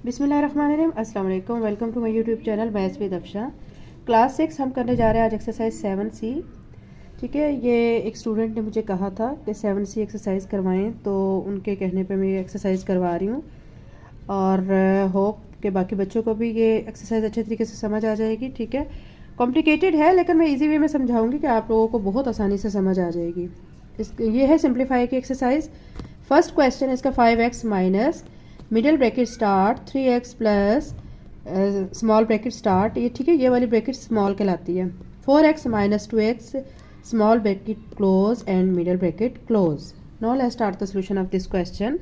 बिस्मिल्लाहिर्रहमानिर्रहीम। अस्सलाम वालेकुम। Welcome to my YouTube channel maths with Afsha. Class 6 हम करने जा रहे हैं आज एक्सरसाइज 7C। ठीक है, ये एक स्टूडेंट ने मुझे कहा था कि 7C एक्सरसाइज करवाएं, तो उनके कहने पे मैं ये एक्सरसाइज करवा रही हूँ और होप कि बाकी बच्चों को भी ये एक्सरसाइज अच्छे तरीके से समझ आ जाएगी। ठीक है, कॉम्प्लिकेटेड है लेकिन मैं इजी वे में समझाऊंगी कि आप लोगों को बहुत आसानी से समझ आ जाएगी। ये है सिंप्लीफाई की एक्सरसाइज। फर्स्ट क्वेश्चन इसका 5x minus middle bracket start 3x plus small bracket start, ये ठीक है, ये वाली ब्रैकेट स्मॉल कहलाती है। 4x minus 2x small bracket close and middle bracket close. Now let's start the solution of this question.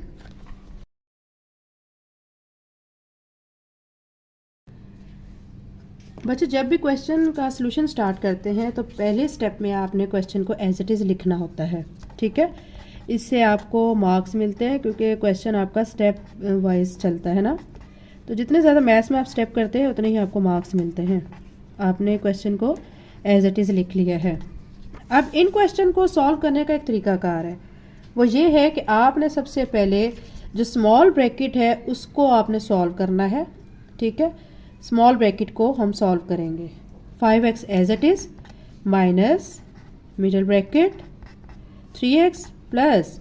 बच्चों, जब भी क्वेश्चन का सॉल्यूशन स्टार्ट करते हैं तो पहले स्टेप में आपने क्वेश्चन को एज इट इज़ लिखना होता है। ठीक है, इससे आपको मार्क्स मिलते हैं क्योंकि क्वेश्चन आपका स्टेप वाइज चलता है ना। तो जितने ज़्यादा मैथ्स में आप स्टेप करते हैं उतने ही आपको मार्क्स मिलते हैं। आपने क्वेश्चन को एज इट इज़ लिख लिया है। अब इन क्वेश्चन को सॉल्व करने का एक तरीकाकार है, वो ये है कि आपने सबसे पहले जो स्मॉल ब्रैकेट है उसको आपने सॉल्व करना है। ठीक है, स्मॉल ब्रैकेट को हम सॉल्व करेंगे। 5x as it is minus middle bracket 3x plus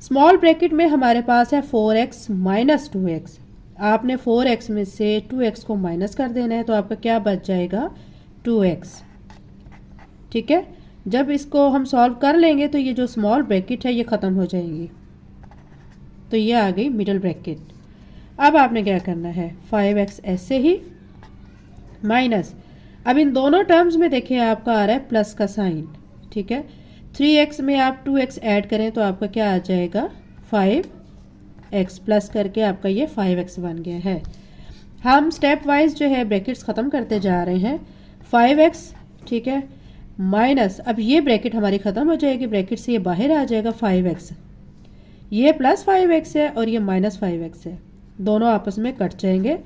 small bracket में हमारे पास है 4x माइनस 2x। आपने 4x में से 2x को माइनस कर देना है तो आपका क्या बच जाएगा 2x। ठीक है, जब इसको हम सॉल्व कर लेंगे तो ये जो स्मॉल ब्रैकेट है ये ख़त्म हो जाएगी, तो ये आ गई मिडिल ब्रैकेट। अब आपने क्या करना है 5x ऐसे ही माइनस, अब इन दोनों टर्म्स में देखिए आपका आ रहा है प्लस का साइन। ठीक है, 3x में आप 2x ऐड करें तो आपका क्या आ जाएगा 5x प्लस करके आपका ये 5x बन गया है। हम स्टेप वाइज जो है ब्रैकेट्स ख़त्म करते जा रहे हैं। 5x ठीक है माइनस, अब ये ब्रैकेट हमारी ख़त्म हो जाएगी, ब्रैकेट से ये बाहर आ जाएगा 5x, ये प्लस 5x है और ये माइनस 5x है, दोनों आपस में कट जाएंगे।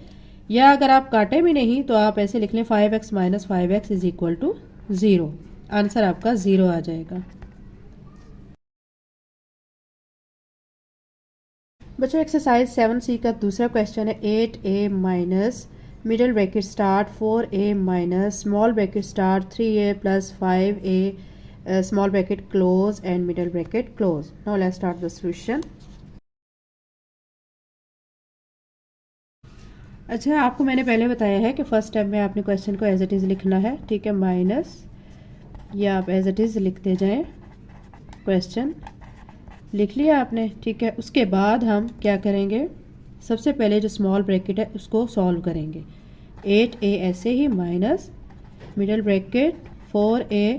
या अगर आप काटे भी नहीं तो आप ऐसे लिख लें 5x minus 5x is equal to 0। Answer आपका 0 आ जाएगा। बच्चों, एक्सरसाइज 7C का दूसरा क्वेश्चन है 8a minus middle bracket start 4a minus small bracket start 3a plus 5a small bracket close and middle bracket close. Now let's start the solution. अच्छा, आपको मैंने पहले बताया है कि फर्स्ट स्टेप में आपने क्वेश्चन को एज इट इज़ लिखना है। ठीक है, माइनस या आप एज इट इज़ लिखते जाएं। क्वेश्चन लिख लिया आपने। ठीक है, उसके बाद हम क्या करेंगे, सबसे पहले जो स्मॉल ब्रैकेट है उसको सॉल्व करेंगे। 8a ऐसे ही minus middle bracket 4a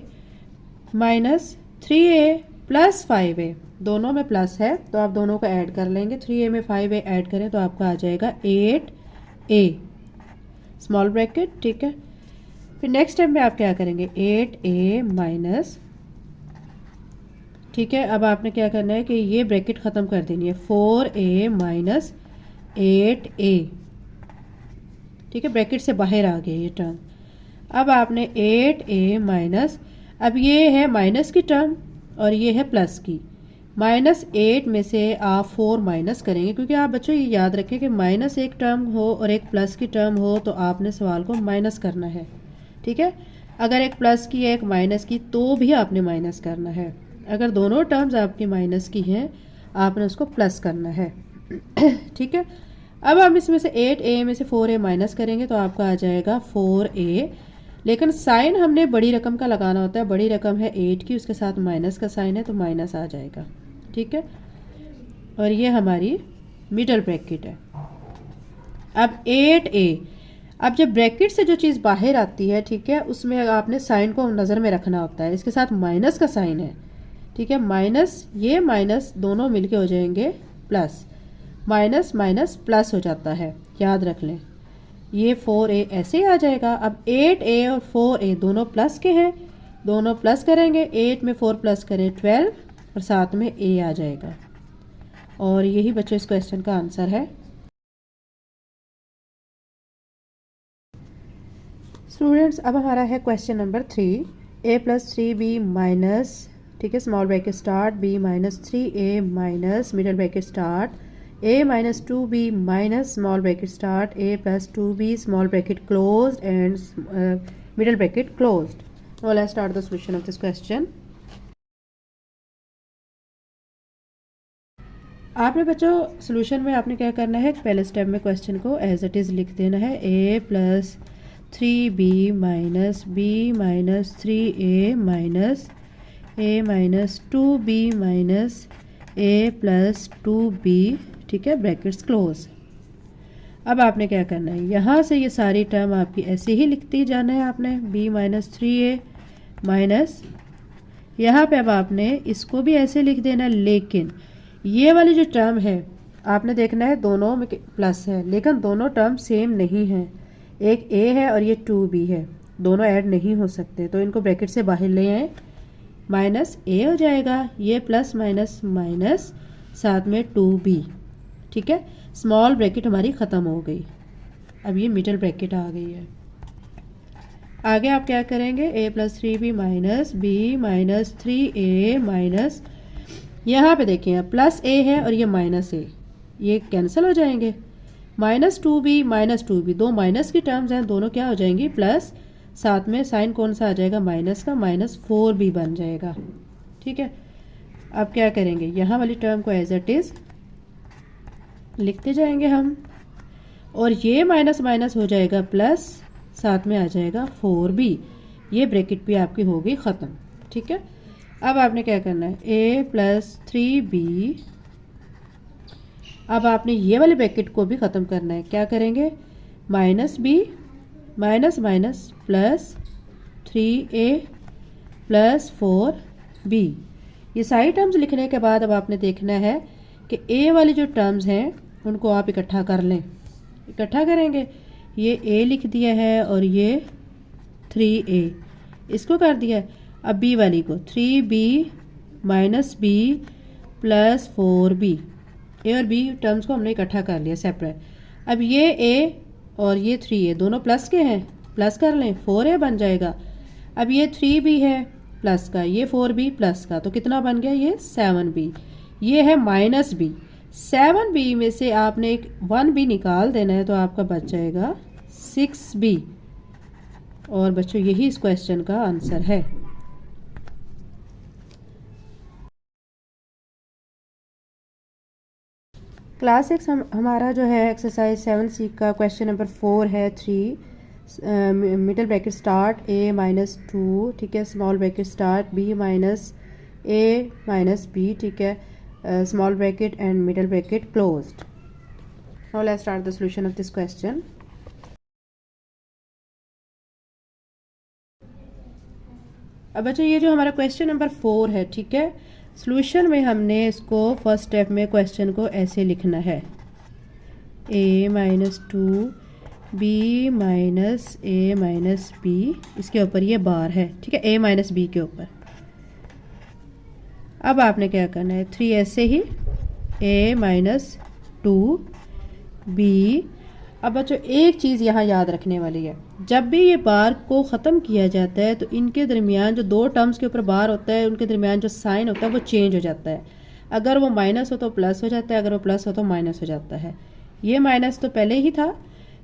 minus 3a plus 5a, दोनों में प्लस है तो आप दोनों को ऐड कर लेंगे। 3a में 5a ऐड करें तो आपका आ जाएगा 8a स्मॉल ब्रैकेट। ठीक है, फिर नेक्स्ट स्टेप में आप क्या करेंगे 8a माइनस, ठीक है, अब आपने क्या करना है कि ये ब्रैकेट ख़त्म कर देनी है 4a माइनस 8a। ठीक है, ब्रैकेट से बाहर आ गया ये टर्म। अब आपने 8a माइनस, अब ये है माइनस की टर्म और ये है प्लस की, माइनस 8 में से आप 4 माइनस करेंगे, क्योंकि आप बच्चों ये याद रखें कि माइनस एक टर्म हो और एक प्लस की टर्म हो तो आपने सवाल को माइनस करना है। ठीक है, अगर एक प्लस की है एक माइनस की तो भी आपने माइनस करना है। अगर दोनों टर्म्स आपकी माइनस की हैं आपने उसको प्लस करना है। ठीक है, अब हम इसमें से 8a में से 4a माइनस करेंगे तो आपका आ जाएगा 4a, लेकिन साइन हमने बड़ी रकम का लगाना होता है। बड़ी रकम है 8 की, उसके साथ माइनस का साइन है तो माइनस आ जाएगा। ठीक है, और ये हमारी मिडल ब्रैकेट है। अब 8a, अब जब ब्रैकेट से जो चीज़ बाहर आती है, ठीक है, उसमें आपने साइन को नज़र में रखना होता है। इसके साथ माइनस का साइन है। ठीक है, माइनस, ये माइनस दोनों मिलके हो जाएंगे प्लस, माइनस माइनस प्लस हो जाता है, याद रख लें। ये 4a ऐसे ही आ जाएगा। अब 8a और 4a दोनों प्लस के हैं, दोनों प्लस करेंगे, 8 में 4 प्लस करें 12 और साथ में a आ जाएगा। और यही बच्चों इस क्वेश्चन का आंसर है। स्टूडेंट्स, अब हमारा है question number 3, a plus 3b minus, ठीक है, small bracket start b minus 3a minus middle bracket start a minus 2b minus small bracket start a plus 2b small bracket closed and middle bracket closed. Now let's start the solution of this question. आपने बच्चों solution में आपने क्या करना है, पहले step में question को एज इट इज़ लिख देना है a plus 3b minus b minus 3a minus 2b minus a plus 2b, ठीक है, ब्रैकेट्स क्लोज। अब आपने क्या करना है, यहाँ से ये सारी टर्म आपकी ऐसे ही लिखती जाना है आपने, b माइनस 3a माइनस, यहाँ पे अब आपने इसको भी ऐसे लिख देना, लेकिन ये वाली जो टर्म है आपने देखना है दोनों में प्लस है, लेकिन दोनों टर्म सेम नहीं हैं, एक a है और ये 2b है, दोनों ऐड नहीं हो सकते, तो इनको ब्रैकेट से बाहर ले आए, माइनस a हो जाएगा, ये प्लस माइनस माइनस साथ में 2b, ठीक है, स्मॉल ब्रैकेट हमारी ख़त्म हो गई, अब ये मिडल ब्रैकेट आ गई है। आगे आप क्या करेंगे, a plus 3b minus b minus 3a minus, यहाँ पे देखिए प्लस a है और ये माइनस a, ये कैंसिल हो जाएंगे, माइनस 2b, दो माइनस की टर्म्स हैं, दोनों क्या हो जाएंगी प्लस, साथ में साइन कौन सा आ जाएगा माइनस का, माइनस 4b बन जाएगा, ठीक है। अब क्या करेंगे, यहाँ वाली टर्म को एज इट इज़ लिखते जाएंगे हम, और ये माइनस माइनस हो जाएगा प्लस, साथ में आ जाएगा 4b, ये ब्रैकेट भी आपकी हो गई ख़त्म, ठीक है। अब आपने क्या करना है, a प्लस 3b, अब आपने ये वाले ब्रैकेट को भी ख़त्म करना है, क्या करेंगे, minus b minus minus plus 3a plus 4b, ये सारी टर्म्स लिखने के बाद अब आपने देखना है कि a वाली जो टर्म्स हैं उनको आप इकट्ठा कर लें, इकट्ठा करेंगे, ये a लिख दिया है और ये 3a इसको कर दिया है, अब b वाली को 3b minus b plus 4b, a और b टर्म्स को हमने इकट्ठा कर लिया सेपरेट। अब ये a और ये 3a दोनों प्लस के हैं, प्लस कर लें, 4a बन जाएगा। अब ये 3b है प्लस का, ये 4b प्लस का, तो कितना बन गया, ये 7b, ये है माइनस b, 7b में से आपने एक 1b निकाल देना है, तो आपका बच जाएगा 6b, और बच्चों यही इस क्वेश्चन का आंसर है। क्लास 6 हमारा जो है एक्सरसाइज 7C का क्वेश्चन नंबर 4 है 3, middle bracket start a minus 2, ठीक है, small bracket start b minus a minus b, ठीक है, small bracket and middle bracket closed. Now let's start the solution of this question. अब बच्चों ये जो हमारा क्वेश्चन नंबर 4 है, ठीक है, सॉल्यूशन में हमने इसको फर्स्ट स्टेप में क्वेश्चन को ऐसे लिखना है, a minus 2b minus a minus b, इसके ऊपर ये बार है, ठीक है, a माइनस b के ऊपर। अब आपने क्या करना है, 3 ऐसे ही a माइनस 2b। अब बच्चों एक चीज़ यहाँ याद रखने वाली है, जब भी ये बार को ख़त्म किया जाता है तो इनके दरमियान जो दो टर्म्स के ऊपर बार होता है उनके दरमियान जो साइन होता है वो चेंज हो जाता है, अगर वो माइनस हो तो प्लस हो जाता है, अगर वो प्लस हो तो माइनस हो जाता है। ये माइनस तो पहले ही था,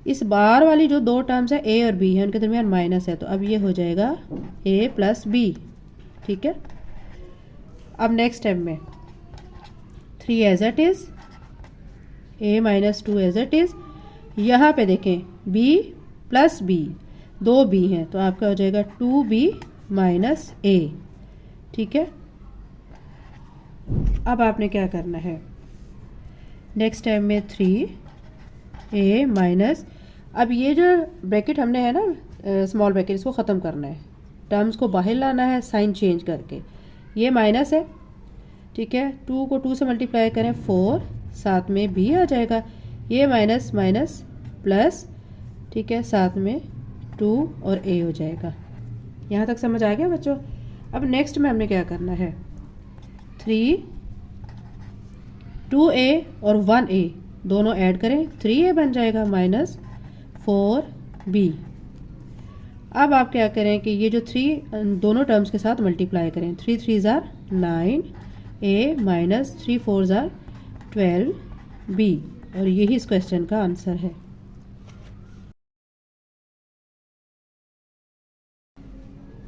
इस बार वाली जो दो टर्म्स है a और b है उनके दरमियान माइनस है, तो अब ये हो जाएगा a प्लस b, ठीक है। अब नेक्स्ट स्टेप में 3 as it is, a minus 2 as it is, यहाँ पे देखें b प्लस b, दो b हैं, तो आपका हो जाएगा 2b माइनस a, ठीक है। अब आपने क्या करना है, नेक्स्ट टाइम में 3a माइनस, अब ये जो ब्रैकेट हमने है ना स्मॉल ब्रैकेट, इसको ख़त्म करना है, टर्म्स को बाहर लाना है साइन चेंज करके, ये माइनस है, ठीक है, 2 को 2 से मल्टीप्लाई करें 4, साथ में b आ जाएगा, ये माइनस माइनस प्लस, ठीक है, साथ में 2 और a हो जाएगा। यहाँ तक समझ आ गया बच्चों। अब नेक्स्ट में हमने क्या करना है, 3 2a और 1a दोनों ऐड करें, 3a बन जाएगा माइनस 4b। अब आप क्या करें कि ये जो 3 दोनों टर्म्स के साथ मल्टीप्लाई करें, 3 3 ज़ार 9, a माइनस 3 4 ज़ार 12, बी, और यही इस क्वेश्चन का आंसर है।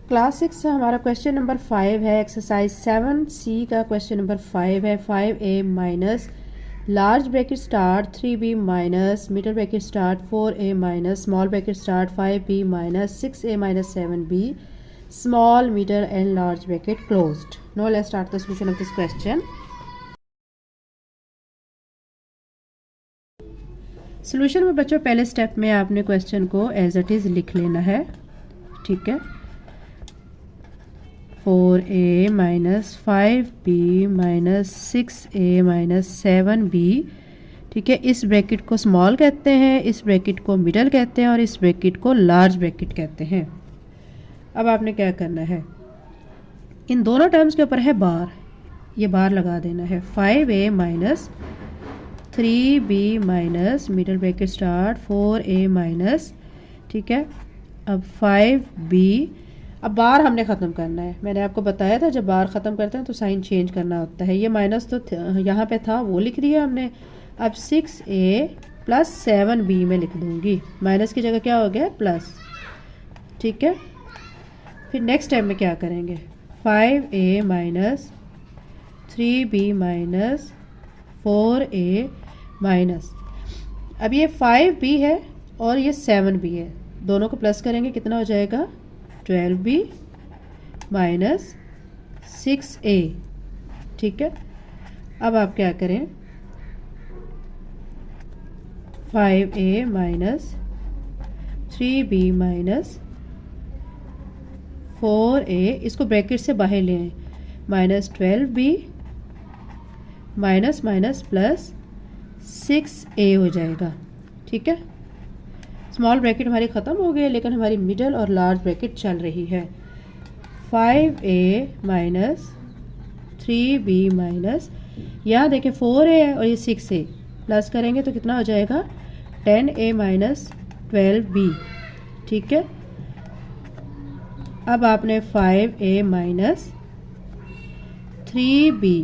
क्लास 6 से हमारा क्वेश्चन नंबर 5 है, एक्सरसाइज 7C का क्वेश्चन नंबर 5 है। 5A minus large bracket start 3B minus middle bracket start 4A minus small bracket start 5B minus 6A minus 7B small middle and large bracket closed. Now let's start the solution of this question. Solution में बच्चों पहले step में आपने question को as it is लिख लेना है, ठीक है। 4A minus 5B minus 6A minus 7B, ठीक है। इस ब्रैकेट को स्मॉल कहते हैं, इस ब्रैकेट को मिडल कहते हैं और इस ब्रैकेट को लार्ज ब्रैकेट कहते हैं। अब आपने क्या करना है, इन दोनों टर्म्स के ऊपर है बार, ये बार लगा देना है। 5A minus 3B minus middle bracket start 4A minus, ठीक है। अब 5B, अब बार हमने ख़त्म करना है। मैंने आपको बताया था जब बार ख़त्म करते हैं तो साइन चेंज करना होता है। ये माइनस तो यहाँ पे था, वो लिख दिया हमने। अब 6A प्लस 7B में लिख दूँगी, माइनस की जगह क्या हो गया प्लस, ठीक है। फिर नेक्स्ट टाइम में क्या करेंगे, 5A minus 3B minus 4A minus, अब ये 5B है और ये 7B है, दोनों को प्लस करेंगे कितना हो जाएगा 12B माइनस 6A, ठीक है। अब आप क्या करें, 5A minus 3B minus 4A, इसको ब्रैकेट से बाहर ले आए, minus 12B minus minus plus 6A हो जाएगा, ठीक है। स्मॉल ब्रैकेट हमारी ख़त्म हो गई है लेकिन हमारी मिडल और लार्ज ब्रैकेट चल रही है। 5A माइनस 3B माइनस, यहाँ देखें 4A है और ये 6A, प्लस करेंगे तो कितना हो जाएगा 10A माइनस 12B, ठीक है। अब आपने 5A माइनस 3B,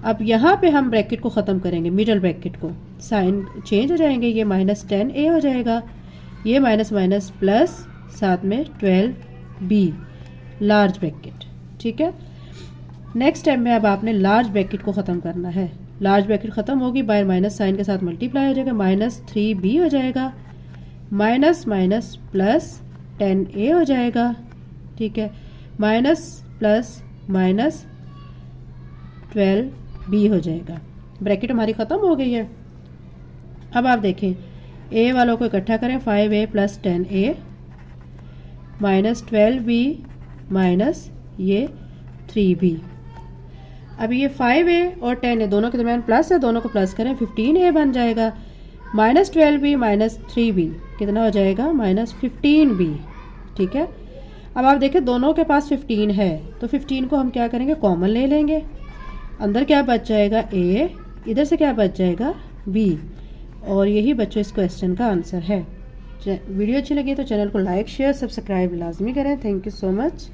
अब यहाँ पे हम ब्रैकेट को ख़त्म करेंगे, मिडल ब्रैकेट को, साइन चेंज हो जाएंगे, ये माइनस 10A हो जाएगा, ये माइनस माइनस प्लस साथ में 12B लार्ज ब्रैकेट, ठीक है। नेक्स्ट स्टेप में अब आपने लार्ज ब्रैकेट को ख़त्म करना है। लार्ज ब्रैकेट ख़त्म होगी, बाय माइनस साइन के साथ मल्टीप्लाई हो जाएगा, माइनस 3B हो जाएगा, माइनस माइनस प्लस 10A हो जाएगा, ठीक है। माइनस प्लस माइनस 12B हो जाएगा, ब्रैकेट हमारी ख़त्म हो गई है। अब आप देखें A वालों को इकट्ठा करें, 5A plus 10A minus 12B minus ये 3B। अब ये 5A और 10A दोनों के दरमियान प्लस है, दोनों को प्लस करें 15A बन जाएगा, माइनस 12B माइनस 3B कितना हो जाएगा माइनस 15B, ठीक है। अब आप देखें दोनों के पास 15 है तो 15 को हम क्या करेंगे कॉमन ले लेंगे, अंदर क्या बच जाएगा A, इधर से क्या बच जाएगा B, और यही बच्चों इस क्वेश्चन का आंसर है। वीडियो अच्छी लगी तो चैनल को लाइक शेयर सब्सक्राइब लाजमी करें। Thank you so much.